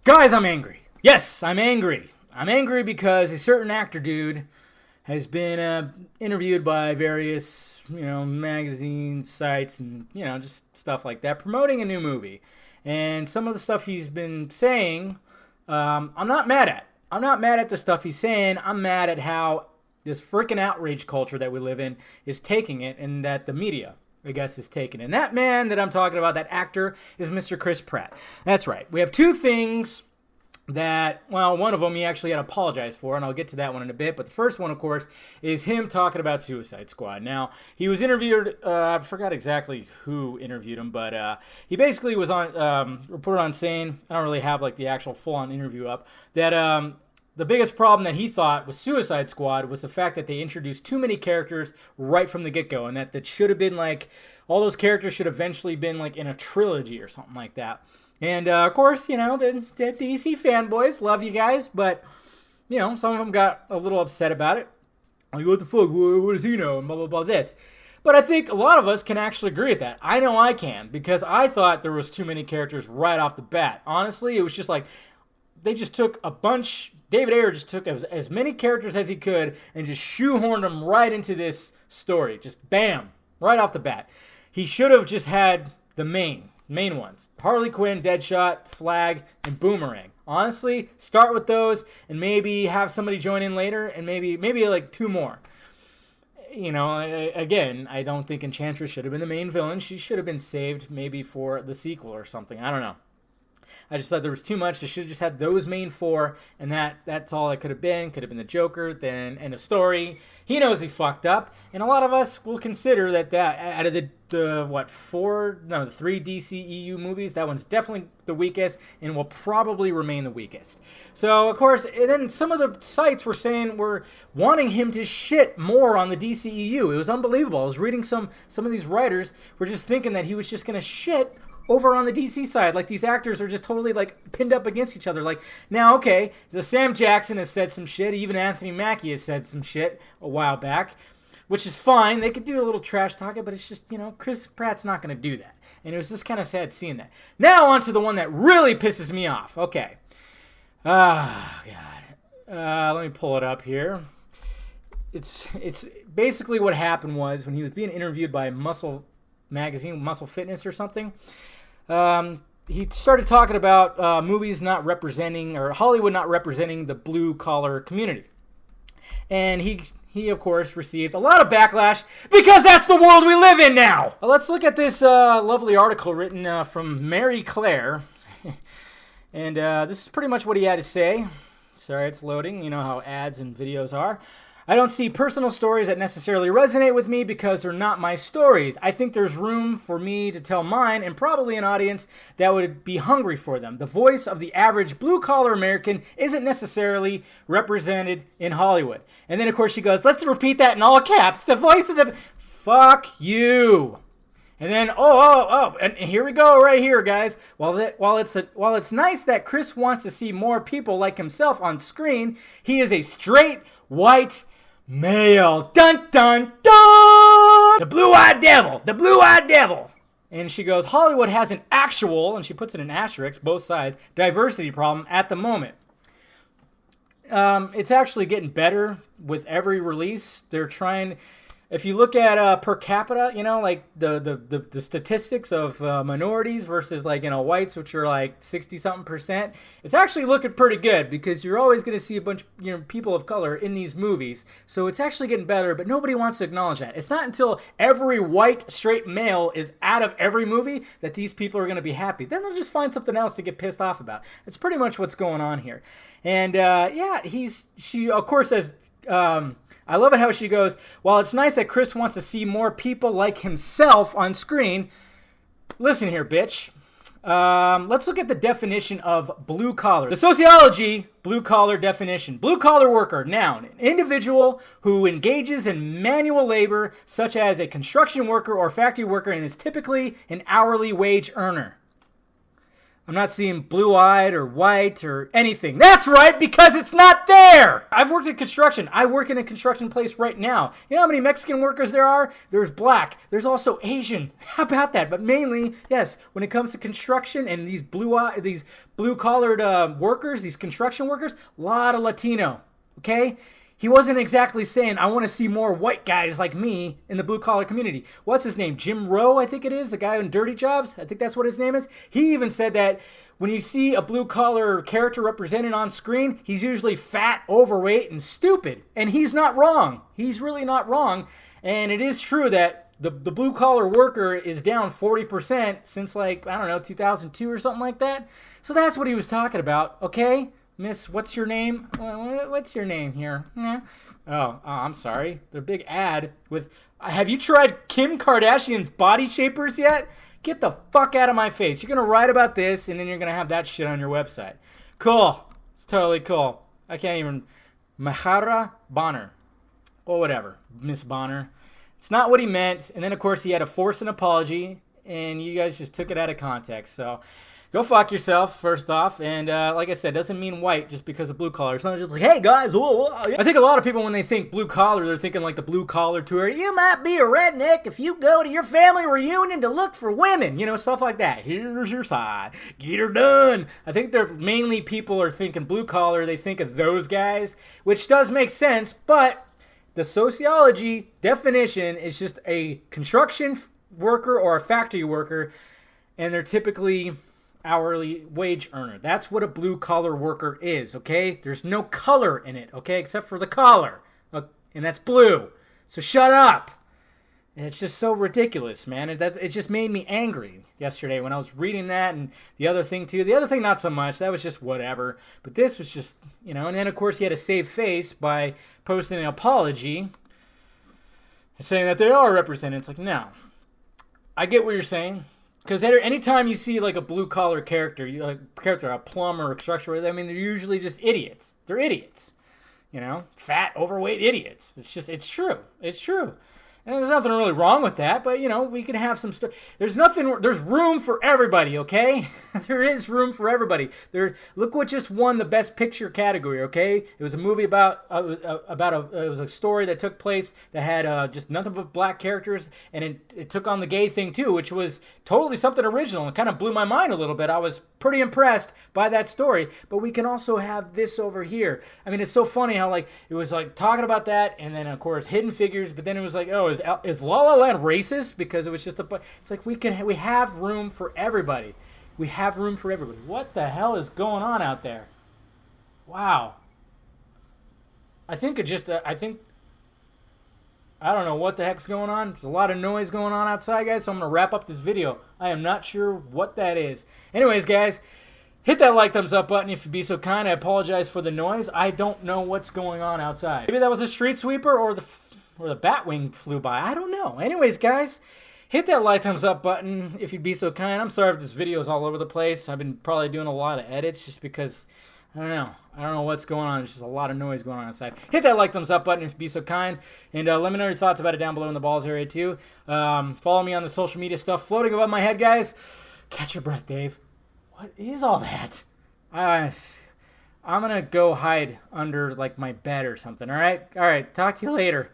Guys, I'm angry. Yes, I'm angry. I'm angry because a certain actor dude has been interviewed by various, magazine sites and, just stuff like that, promoting a new movie. And some of the stuff he's been saying, I'm not mad at. I'm not mad at the stuff he's saying. I'm mad at how this freaking outrage culture that we live in is taking it, and that the media, I guess, is taking it. And that man that I'm talking about, that actor, is Mr. Chris Pratt. That's right. We have two things that, well, one of them he actually had to apologize for, and I'll get to that one in a bit. But the first one, of course, is him talking about Suicide Squad. Now, he was interviewed, I forgot exactly who interviewed him, but he basically was reported on saying, I don't really have like the actual full-on interview up, that the biggest problem that he thought with Suicide Squad was the fact that they introduced too many characters right from the get-go, and that should have been like, all those characters should eventually been like in a trilogy or something like that. And, of course, the DC fanboys love you guys, but, some of them got a little upset about it. Like, what the fuck? What does he know? And blah, blah, blah, this. But I think a lot of us can actually agree with that. I know I can, because I thought there was too many characters right off the bat. Honestly, it was just like, they just took a bunch. David Ayer just took as many characters as he could and just shoehorned them right into this story. Just bam, right off the bat. He should have just had the main ones. Harley Quinn, Deadshot, Flag, and Boomerang. Honestly, start with those and maybe have somebody join in later and maybe like two more. Again, I don't think Enchantress should have been the main villain. She should have been saved maybe for the sequel or something. I don't know. I just thought there was too much. They should have just had those main four, and that's all it could have been. Could have been the Joker, then end of story. He knows he fucked up, and a lot of us will consider that out of the 3 DCEU movies, that one's definitely the weakest, and will probably remain the weakest. So, of course, and then some of the sites were wanting him to shit more on the DCEU. It was unbelievable. I was reading some of these writers were just thinking that he was just going to shit over on the DC side. Like, these actors are just totally, like, pinned up against each other. Like, now, okay, so Sam Jackson has said some shit. Even Anthony Mackie has said some shit a while back, which is fine. They could do a little trash talking, but it's just, Chris Pratt's not going to do that. And it was just kind of sad seeing that. Now, on to the one that really pisses me off. Okay. God. Let me pull it up here. It's basically what happened was when he was being interviewed by Muscle Magazine, Muscle Fitness or something, he started talking about movies not representing, or Hollywood not representing, the blue-collar community. And he, of course, received a lot of backlash because that's the world we live in now. Let's look at this lovely article written from Mary Claire. And this is pretty much what he had to say. Sorry, it's loading. You know how ads and videos are. I don't see personal stories that necessarily resonate with me because they're not my stories. I think there's room for me to tell mine and probably an audience that would be hungry for them. The voice of the average blue-collar American isn't necessarily represented in Hollywood. And then, of course, she goes, let's repeat that in all caps. The voice of the... Fuck you. And then, and here we go right here, guys. While it's nice that Chris wants to see more people like himself on screen, he is a straight, white male. Dun, dun, dun! The blue-eyed devil. And she goes, Hollywood has an actual, and she puts it in asterisks, both sides, diversity problem at the moment. It's actually getting better with every release. They're trying... If you look at per capita, like the statistics of minorities versus whites, which are like 60-something%, it's actually looking pretty good because you're always going to see a bunch of people of color in these movies. So it's actually getting better, but nobody wants to acknowledge that. It's not until every white straight male is out of every movie that these people are going to be happy. Then they'll just find something else to get pissed off about. It's pretty much what's going on here. And she of course says. I love it how she goes, while it's nice that Chris wants to see more people like himself on screen, listen here, bitch. Let's look at the definition of blue collar. The sociology blue collar definition. Blue collar worker, noun, an individual who engages in manual labor such as a construction worker or factory worker and is typically an hourly wage earner. I'm not seeing blue-eyed or white or anything. That's right, because it's not there. I've worked in construction. I work in a construction place right now. You know how many Mexican workers there are? There's black. There's also Asian. How about that? But mainly, yes, when it comes to construction and these blue-collared workers, these construction workers, a lot of Latino, okay? He wasn't exactly saying, I want to see more white guys like me in the blue-collar community. What's his name? Jim Rowe, I think it is, the guy in Dirty Jobs. I think that's what his name is. He even said that when you see a blue-collar character represented on screen, he's usually fat, overweight, and stupid. And he's not wrong. He's really not wrong. And it is true that the blue-collar worker is down 40% since, like, I don't know, 2002 or something like that. So that's what he was talking about, okay? Miss, what's your name? What's your name here? Oh, I'm sorry. The big ad with, have you tried Kim Kardashian's body shapers yet? Get the fuck out of my face. You're going to write about this, and then you're going to have that shit on your website. Cool. It's totally cool. I can't even, Mahara Bonner. Or whatever. Miss Bonner. It's not what he meant. And then, of course, he had to force an apology, and you guys just took it out of context. So go fuck yourself, first off. And like I said, doesn't mean white just because of blue collar. It's not just like, hey, guys. Whoa. I think a lot of people, when they think blue collar, they're thinking like the blue collar tour. You might be a redneck if you go to your family reunion to look for women. You know, stuff like that. Here's your side. Get her done. I think they're mainly people are thinking blue collar. They think of those guys, which does make sense. But the sociology definition is just a construction worker or a factory worker. And they're typically hourly wage earner. That's what a blue collar worker is, okay? There's no color in it, okay, except for the collar, and that's blue. So shut up. And it's just so ridiculous, man. It just made me angry yesterday when I was reading that, and the other thing too. The other thing not so much. That was just whatever. But this was just, you know. And then of course he had to save face by posting an apology and saying that they are represented. It's like, no, I get what you're saying. Because anytime you see like a blue collar character, a plumber or a construction, I mean, they're usually just idiots. They're idiots, you know, fat, overweight idiots. It's true. It's true. And there's nothing really wrong with that, but, you know, we can have some stuff. There's room for everybody, okay? There is room for everybody. Look what just won the Best Picture category, okay? It was a movie it was a story that took place that had just nothing but black characters, and it took on the gay thing too, which was totally something original. It kind of blew my mind a little bit. I was pretty impressed by that story, but we can also have this over here. I mean, it's so funny how, like, it was like talking about that, and then of course Hidden Figures, but then it was like, oh, is La La Land racist? Because it was just it's like we have room for everybody. We have room for everybody. What the hell is going on out there? Wow. I don't know what the heck's going on. There's a lot of noise going on outside, guys, so I'm going to wrap up this video. I am not sure what that is. Anyways, guys, hit that like, thumbs up button if you'd be so kind. I apologize for the noise. I don't know what's going on outside. Maybe that was a street sweeper or the Batwing flew by. I don't know. Anyways, guys, hit that like, thumbs up button if you'd be so kind. I'm sorry if this video is all over the place. I've been probably doing a lot of edits just because, I don't know what's going on. There's just a lot of noise going on outside. Hit that like, thumbs up button if you'd be so kind. And let me know your thoughts about it down below in the balls area too. Follow me on the social media stuff floating above my head, guys. Catch your breath, Dave. What is all that? I'm going to go hide under like my bed or something, all right? All right, talk to you later.